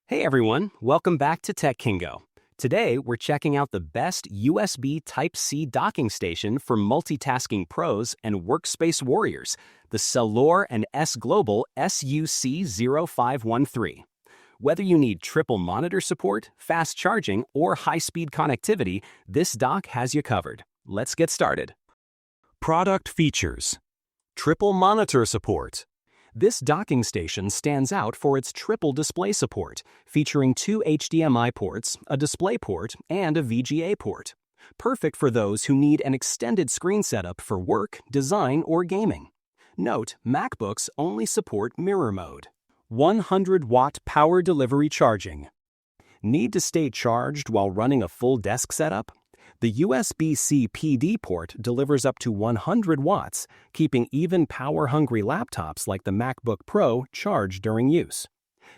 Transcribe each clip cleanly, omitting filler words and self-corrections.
Hey everyone, welcome back to Tech Kingo. Today we're checking out the best USB Type-C docking station for multitasking pros and workspace warriors, the Cellor and S Global SUC0513. Whether you need triple monitor support, fast charging, or high-speed connectivity, this dock has you covered. Let's get started. Product features: triple monitor support. This docking station stands out for its triple display support, featuring 2 HDMI ports, a DisplayPort, and a VGA port. Perfect for those who need an extended screen setup for work, design, or gaming. Note, MacBooks only support mirror mode. 100-watt power delivery charging. Need to stay charged while running a full desk setup? The USB-C PD port delivers up to 100 watts, keeping even power-hungry laptops like the MacBook Pro charged during use.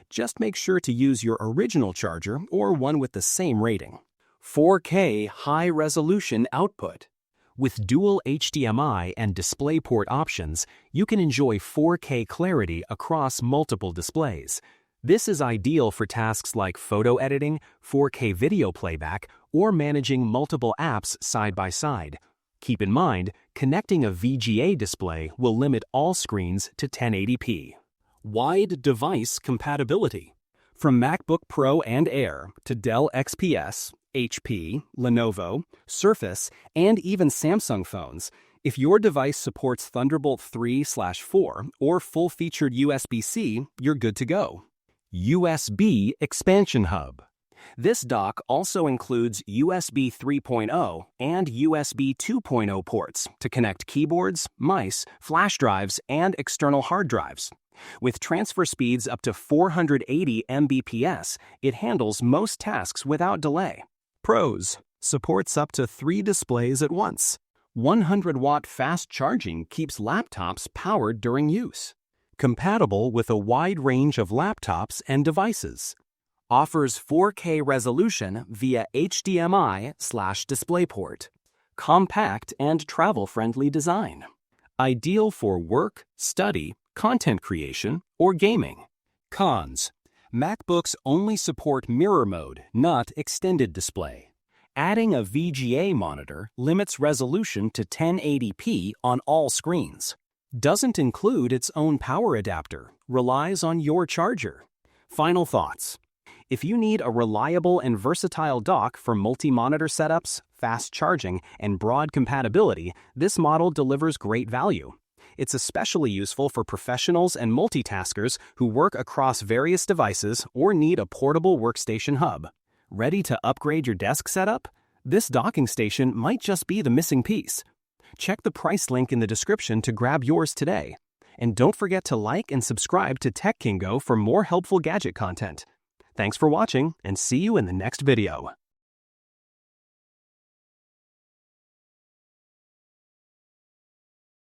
Just make sure to use your original charger or one with the same rating. 4K high-resolution output. With dual HDMI and DisplayPort options, you can enjoy 4K clarity across multiple displays. This is ideal for tasks like photo editing, 4K video playback, or managing multiple apps side by side. Keep in mind, connecting a VGA display will limit all screens to 1080p. Wide device compatibility. From MacBook Pro and Air to Dell XPS, HP, Lenovo, Surface, and even Samsung phones, if your device supports Thunderbolt 3/4 or full-featured USB-C, you're good to go. USB Expansion Hub. This dock also includes USB 3.0 and USB 2.0 ports to connect keyboards, mice, flash drives, and external hard drives. With transfer speeds up to 480 Mbps, it handles most tasks without delay. Pros: supports up to 3 displays at once. 100-watt fast charging keeps laptops powered during use. Compatible with a wide range of laptops and devices. Offers 4K resolution via HDMI/DisplayPort. Compact and travel-friendly design. Ideal for work, study, content creation, or gaming. Cons: MacBooks only support mirror mode, not extended display. Adding a VGA monitor limits resolution to 1080p on all screens. Doesn't include its own power adapter, relies on your charger. Final thoughts: if you need a reliable and versatile dock for multi-monitor setups, fast charging, and broad compatibility, this model delivers great value. It's especially useful for professionals and multitaskers who work across various devices or need a portable workstation hub. Ready to upgrade your desk setup? This docking station might just be the missing piece. Check the price link in the description to grab yours today. And don't forget to like and subscribe to Tech Kingo for more helpful gadget content. Thanks for watching, and see you in the next video.